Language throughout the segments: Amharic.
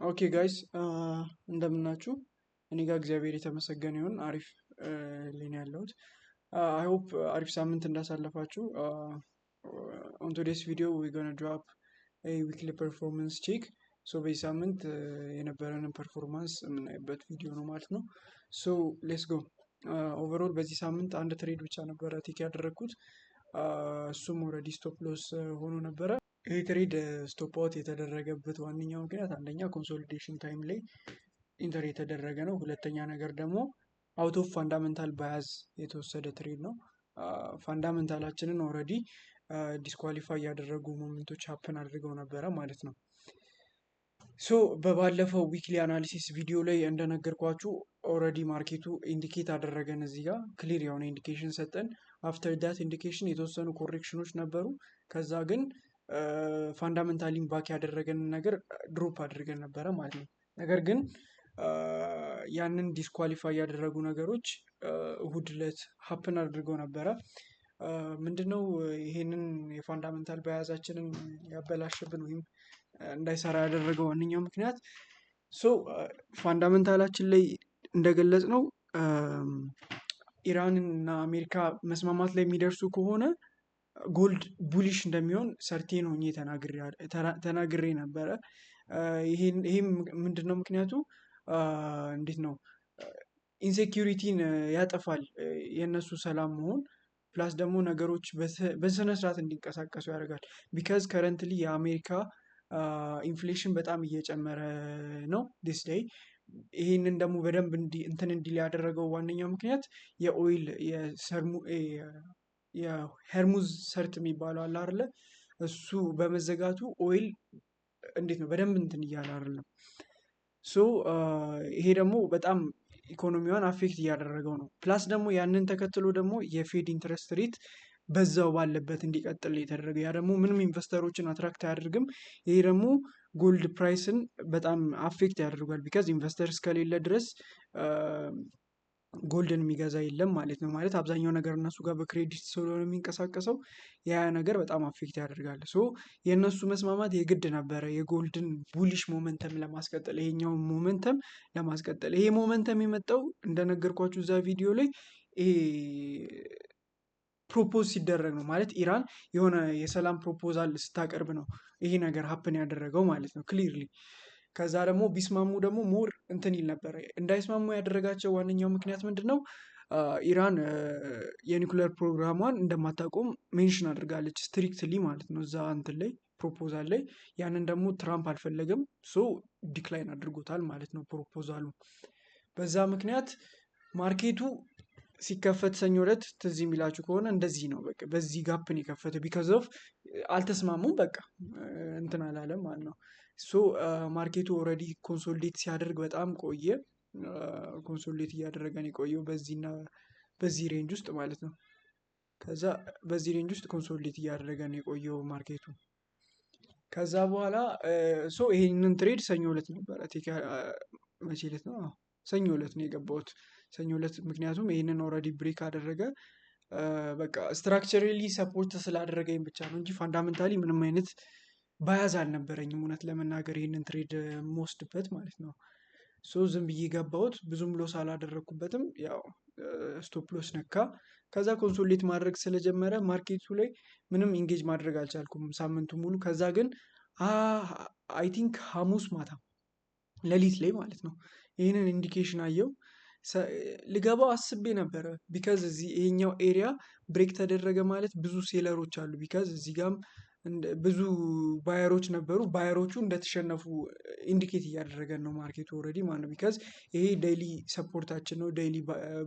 ኦኬ ጋይስ እንደምናችሁ። እኔ ጋር እግዚአብሔር የተመሰገነ ይሁን አሪፍ ላይ ነው ያለሁት። አይ ሆፕ አሪፍ ሳምንት እንዳሳለፋችሁ። ኦን ቱዴስ ቪዲዮ ዊ ጎና ድሮፕ ዊክሊ ፐርፎርማንስ ቼክ። ሶ በዚህ ሳምንት የነበረንን ፐርፎርማንስ የምናይበት ቪዲዮ ነው ማለት ነው። ሶ ሌትስ ጎ። ኦቨርኦል በዚህ ሳምንት አንድ ትሬድ ብቻ ነበረ ቴክ ያደረግኩት። እሱም ኦልሬዲ ስቶፕ ሎስ ሆኖ ነበረ። ይህ ትሬድ ስቶፕ አውት የተደረገበት ዋነኛው ምክንያት አንደኛ ኮንሶሊዴሽን ታይም ላይ ኢንተር የተደረገ ነው። ሁለተኛ ነገር ደግሞ አውት ኦፍ ፋንዳሜንታል ባያዝ የተወሰደ ትሬድ ነው። ፋንዳሜንታላችንን ኦልሬዲ ዲስኳሊፋይ ያደረጉ ሞመንቶች ሀፕን አድርገው ነበረ ማለት ነው። ሶ በባለፈው ዊክሊ አናሊሲስ ቪዲዮ ላይ እንደነገርኳችሁ ኦልሬዲ ማርኬቱ ኢንዲኬት አደረገን፣ እዚህ ጋር ክሊር የሆነ ኢንዲኬሽን ሰጠን። አፍተር ዳት ኢንዲኬሽን የተወሰኑ ኮሬክሽኖች ነበሩ። ከዛ ግን ፋንዳሜንታሊን ባክ ያደረገንን ነገር ድሮፕ አድርገን ነበረ ማለት ነው። ነገር ግን ያንን ዲስኳሊፋይ ያደረጉ ነገሮች እሁድ ዕለት ሀፕን አድርገው ነበረ። ምንድነው ይሄንን የፋንዳሜንታል በያዛችንን ያበላሽብን ወይም እንዳይሰራ ያደረገው ዋነኛው ምክንያት ፋንዳሜንታላችን ላይ እንደገለጽ ነው ኢራን እና አሜሪካ መስማማት ላይ የሚደርሱ ከሆነ ጎልድ ቡሊሽ እንደሚሆን ሰርቴን ሆኜ ተናግሬ ነበረ። ይሄም ምንድነው ምክንያቱ? እንዴት ነው ኢንሴኪሪቲን ያጠፋል የእነሱ ሰላም መሆን፣ ፕላስ ደግሞ ነገሮች በስነ ስርዓት እንዲንቀሳቀሱ ያደርጋል። ቢካዝ ከረንትሊ የአሜሪካ ኢንፍሌሽን በጣም እየጨመረ ነው ዲስ ዴይ። ይህንን ደግሞ በደንብ እንትን እንዲል ያደረገው ዋነኛው ምክንያት የኦይል የሄርሙዝ ሰርጥ የሚባለው አለ አይደለ? እሱ በመዘጋቱ ኦይል እንዴት ነው በደንብ እንትን እያለ አይደለም። ይሄ ደግሞ በጣም ኢኮኖሚዋን አፌክት እያደረገው ነው። ፕላስ ደግሞ ያንን ተከትሎ ደግሞ የፌድ ኢንትረስት ሬት በዛው ባለበት እንዲቀጥል የተደረገ፣ ያ ደግሞ ምንም ኢንቨስተሮችን አትራክት አያደርግም። ይሄ ደግሞ ጎልድ ፕራይስን በጣም አፌክት ያደርጋል። ቢካዝ ኢንቨስተር እስከሌለ ድረስ ጎልድን የሚገዛ የለም ማለት ነው። ማለት አብዛኛው ነገር እነሱ ጋር በክሬዲት ስለሆነ የሚንቀሳቀሰው ያ ነገር በጣም አፌክት ያደርጋል። የእነሱ መስማማት የግድ ነበረ የጎልድን ቡሊሽ ሞመንተም ለማስቀጠል፣ ይሄኛውን ሞመንተም ለማስቀጠል። ይሄ ሞመንተም የመጣው እንደነገርኳችሁ እዛ ቪዲዮ ላይ ፕሮፖዝ ሲደረግ ነው። ማለት ኢራን የሆነ የሰላም ፕሮፖዛል ስታቀርብ ነው ይሄ ነገር ሀፕን ያደረገው ማለት ነው ክሊርሊ። ከዛ ደግሞ ቢስማሙ ደግሞ ሞር እንትን ይል ነበረ። እንዳይስማሙ ያደረጋቸው ዋነኛው ምክንያት ምንድን ነው? ኢራን የኒኩለር ፕሮግራሟን እንደማታቆም ሜንሽን አድርጋለች ስትሪክትሊ ማለት ነው እዛ እንትን ላይ ፕሮፖዛል ላይ። ያንን ደግሞ ትራምፕ አልፈለገም፣ ዲክላይን አድርጎታል ማለት ነው ፕሮፖዛሉ። በዛ ምክንያት ማርኬቱ ሲከፈት ሰኞ ዕለት ትዝ የሚላችሁ ከሆነ እንደዚህ ነው፣ በቃ በዚህ ጋፕን የከፈተ ቢካዝ ኦፍ አልተስማሙም፣ በቃ እንትን አላለም ማለት ነው። ማርኬቱ ኦልሬዲ ኮንሶሊዴት ሲያደርግ በጣም ቆየ። ኮንሶሊዴት እያደረገን የቆየው በዚህ ሬንጅ ውስጥ ማለት ነው። ከዛ በዚህ ሬንጅ ውስጥ ኮንሶሊዴት እያደረገን የቆየው ማርኬቱ። ከዛ በኋላ ይሄንን ትሬድ ሰኞ ዕለት ነበረ መቼ ዕለት ነው? ሰኞ ዕለት ነው የገባሁት። ሰኞ ዕለት ምክንያቱም ይህንን ኦልሬዲ ብሬክ አደረገ። በቃ ስትራክቸራሊ ሰፖርት ስላደረገኝ ብቻ ነው እንጂ ፋንዳሜንታሊ ምንም አይነት ባያዝ አልነበረኝም እውነት ለመናገር ይህንን ትሬድ የምወስድበት ማለት ነው። ዝም ብዬ ገባሁት፣ ብዙም ሎስ አላደረግኩበትም። ያው ስቶፕ ሎስ ነካ። ከዛ ኮንሶሌት ማድረግ ስለጀመረ ማርኬቱ ላይ ምንም ኢንጌጅ ማድረግ አልቻልኩም ሳምንቱ ሙሉ። ከዛ ግን አይ ቲንክ ሐሙስ ማታ ሌሊት ላይ ማለት ነው ይህንን ኢንዲኬሽን አየው። ልገባው አስቤ ነበረ ቢካዝ ይሄኛው ኤሪያ ብሬክ ተደረገ ማለት ብዙ ሴለሮች አሉ። ቢካዝ እዚህ ጋም ብዙ ባየሮች ነበሩ። ባየሮቹ እንደተሸነፉ ኢንዲኬት እያደረገን ነው ማርኬቱ ኦልሬዲ ማለት ነው። ቢካዝ ይሄ ዴይሊ ሰፖርታችን ነው፣ ዴይሊ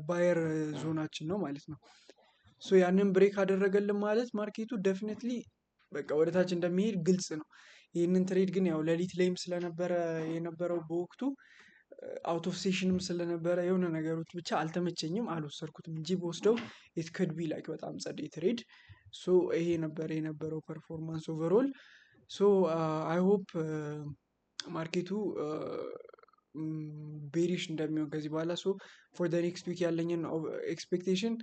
ባየር ዞናችን ነው ማለት ነው። ያንን ብሬክ አደረገልን ማለት ማርኬቱ ዴፊኒትሊ በቃ ወደታች እንደሚሄድ ግልጽ ነው። ይህንን ትሬድ ግን ያው ሌሊት ላይም ስለነበረ የነበረው በወቅቱ አውት ኦፍ ሴሽንም ስለነበረ የሆነ ነገሮች ብቻ አልተመቸኝም፣ አልወሰድኩትም እንጂ በወስደው ኢት ኩድ ቢ ላይክ በጣም ጸዴ ትሬድ። ይሄ ነበር የነበረው ፐርፎርማንስ ኦቨርኦል። አይ ሆፕ ማርኬቱ ቤሪሽ እንደሚሆን ከዚህ በኋላ ፎር ዘ ኔክስት ዊክ ያለኝን ኤክስፔክቴሽን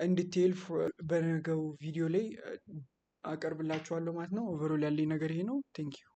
እንዲቴል በነገው ቪዲዮ ላይ አቀርብላችኋለሁ ማለት ነው። ኦቨርኦል ያለኝ ነገር ይሄ ነው። ቴንክ ዩ።